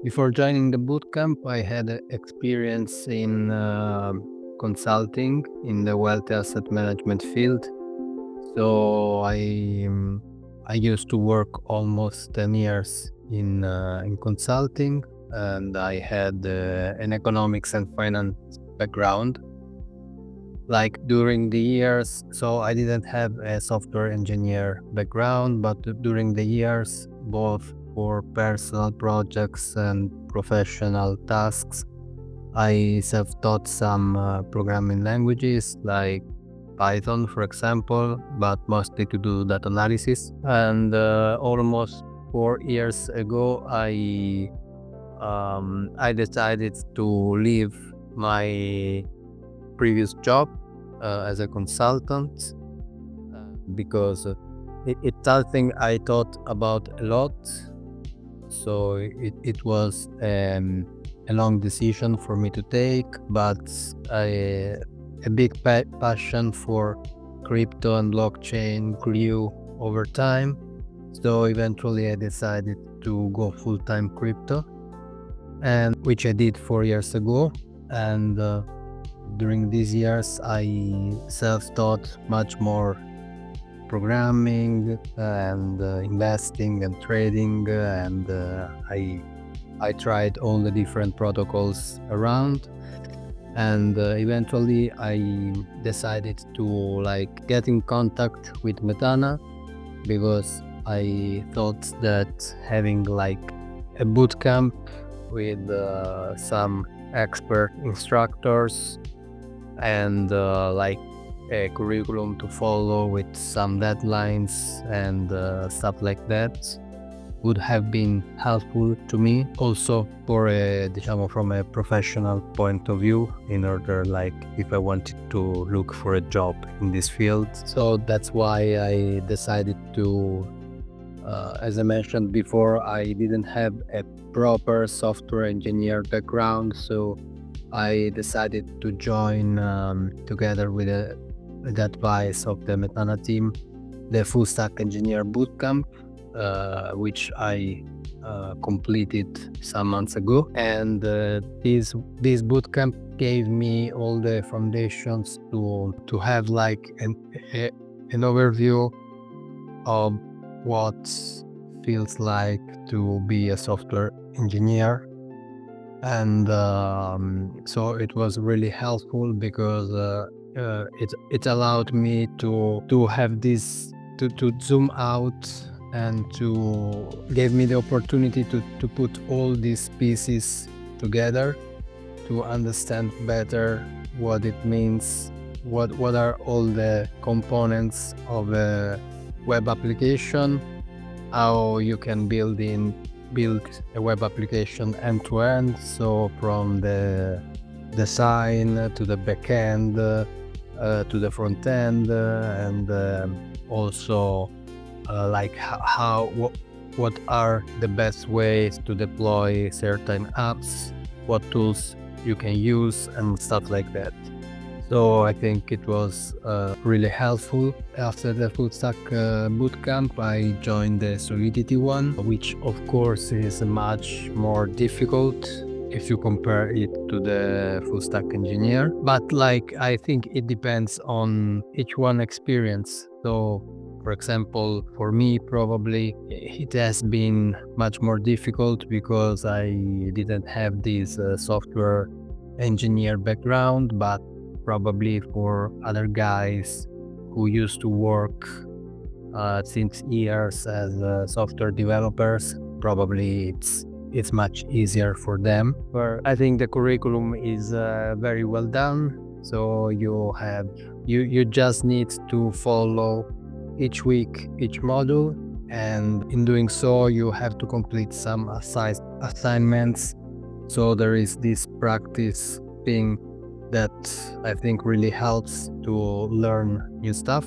Before joining the bootcamp, I had experience in consulting in the wealth asset management field. So I used to work almost 10 years in consulting, and I had an economics and finance background. Like during the years, so I didn't have a software engineer background, but during the years, both for personal projects and professional tasks, I self-taught some programming languages like Python, for example, but mostly to do data analysis. And almost 4 years ago, I decided to leave my previous job as a consultant because it's something I thought about a lot. So it was a long decision for me to take, but a big passion for crypto and blockchain grew over time. So eventually I decided to go full-time crypto, and which I did 4 years ago. And during these years, I self-taught much more programming and investing and trading, and I tried all the different protocols around. And eventually, I decided to get in contact with Metana because I thought that having a bootcamp with some expert instructors and a curriculum to follow with some deadlines and stuff like that would have been helpful to me also for from a professional point of view, in order if I wanted to look for a job in this field. So that's why I decided to as I mentioned before, I didn't have a proper software engineer background, so I decided to join together with the advice of the Metana team, the full stack engineer bootcamp, which I completed some months ago. And this bootcamp gave me all the foundations to have an overview of what feels like to be a software engineer. And so it was really helpful because it allowed me to have this to zoom out and to gave me the opportunity to put all these pieces together to understand better what it means, what are all the components of a web application, how you can build a web application end to end, so from the design to the back end to the front end, and also what are the best ways to deploy certain apps, what tools you can use, and stuff like that. So I think it was really helpful. After the full stack bootcamp, I joined the Solidity one, which of course is much more difficult if you compare it to the full stack engineer. But I think it depends on each one experience. So for example, for me, probably it has been much more difficult because I didn't have this software engineer background, but probably for other guys who used to work since years as software developers, probably it's much easier for them. But I think the curriculum is very well done. So you just need to follow each week each module, and in doing so you have to complete some assignments. So there is this practice thing that I think really helps to learn new stuff.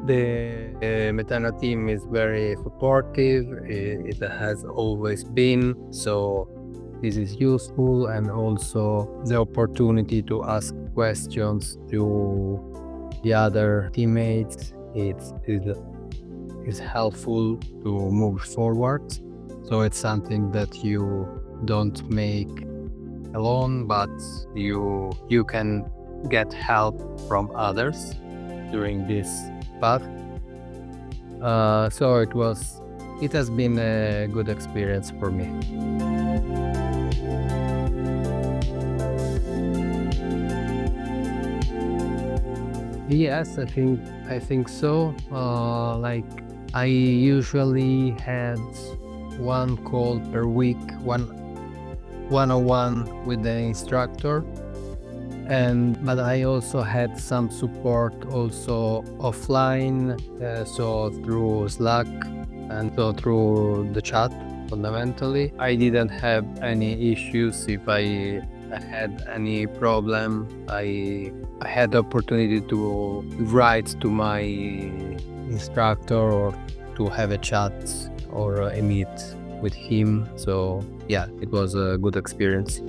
The Metana team is very supportive. It has always been, so this is useful, and also the opportunity to ask questions to the other teammates. is helpful to move forward. So it's something that you don't make alone, but you can get help from others during this path. So it has been a good experience for me. Yes, I think so. Like I usually had one call per week, one-on-one with the instructor, and but I also had some support also offline, so through Slack and so through the chat. Fundamentally, I didn't have any issues. If I had any problem, I had the opportunity to write to my instructor or to have a chat or a meet with him. So yeah, it was a good experience.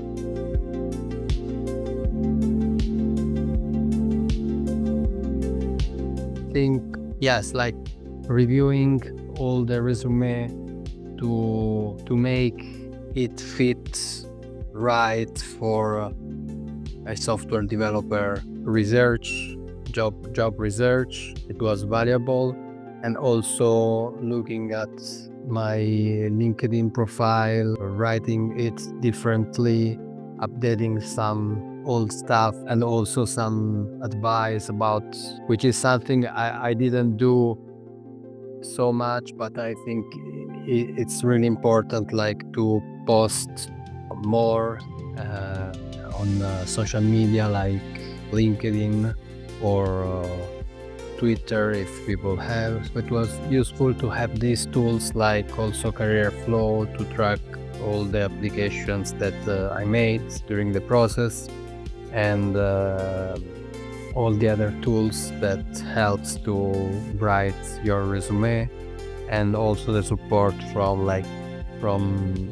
I think yes, like reviewing all the resume to make it fit right for a software developer research job research. It was valuable, and also looking at my LinkedIn profile, writing it differently, updating some old stuff, and also some advice about, which is something I didn't do so much, but I think it's really important, like to post more on social media like LinkedIn or Twitter if people have. So it was useful to have these tools like also Career Flow to track all the applications that I made during the process, and all the other tools that helps to write your resume, and also the support from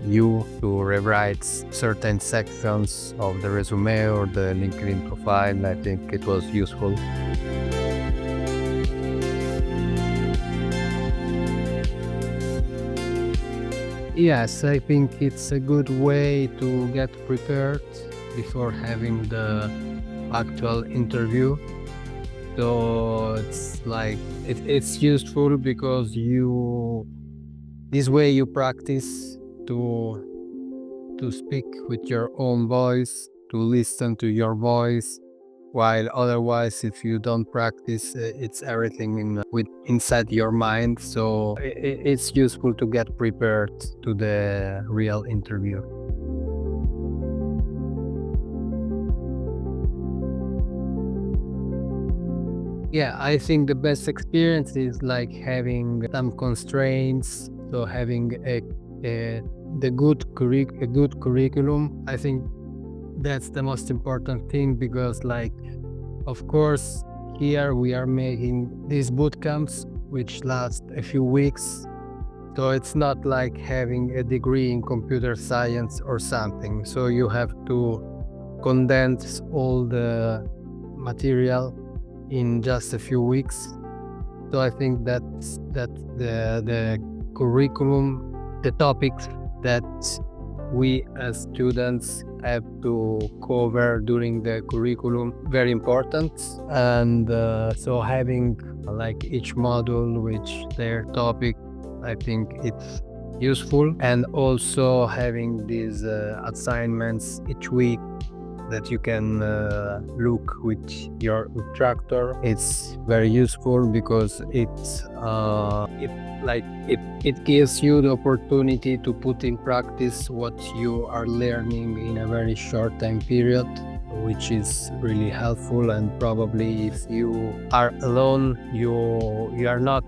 you to rewrite certain sections of the resume or the LinkedIn profile. I think it was useful. Yes, I think it's a good way to get prepared before having the actual interview. So it's like it's useful because this way you practice to speak with your own voice, to listen to your voice, while otherwise if you don't practice, it's everything inside your mind. So it's useful to get prepared to the real interview. Yeah, I think the best experience is like having some constraints. So having a a good curriculum. I think that's the most important thing, because like, of course, here we are making these bootcamps which last a few weeks. So it's not like having a degree in computer science or something. So you have to condense all the material in just a few weeks. So I think that the curriculum, the topics that we as students have to cover during the curriculum, very important. And so having like each module which their topic, I think it's useful. And also having these assignments each week that you can look with your instructor. It's very useful because it gives you the opportunity to put in practice what you are learning in a very short time period, which is really helpful. And probably if you are alone, you are not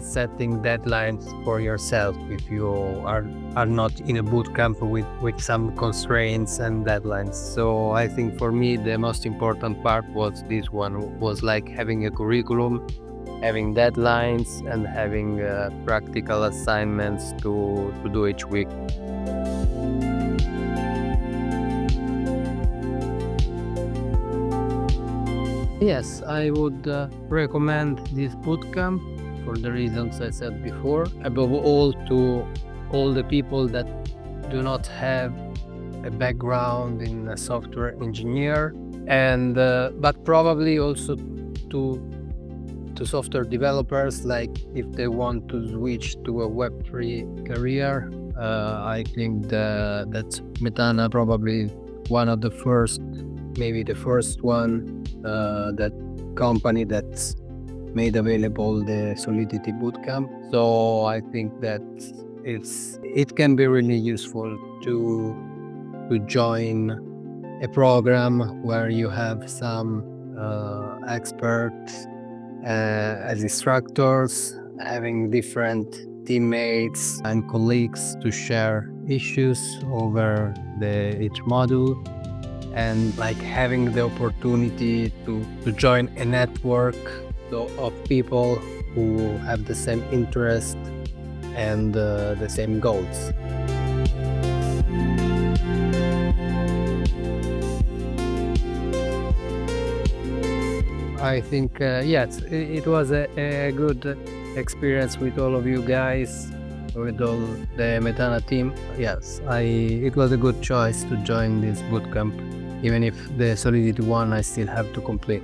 setting deadlines for yourself if you are not in a boot camp with some constraints and deadlines. So I think for me the most important part was this one, was like having a curriculum, having deadlines, and having practical assignments to do each week. Yes, I would recommend this bootcamp for the reasons I said before. Above all, to all the people that do not have a background in a software engineer, and but probably also to software developers, like if they want to switch to a Web3 career. I think that Metana probably one of the first, maybe the first one, that company that's made available the Solidity Bootcamp. So I think that it can be really useful to join a program where you have some experts as instructors, having different teammates and colleagues to share issues over each module, and like having the opportunity to join a network of people who have the same interest and the same goals. I think yes, it was a good experience with all of you guys, with all the Metana team. Yes, it was a good choice to join this bootcamp, even if the Solidity one I still have to complete.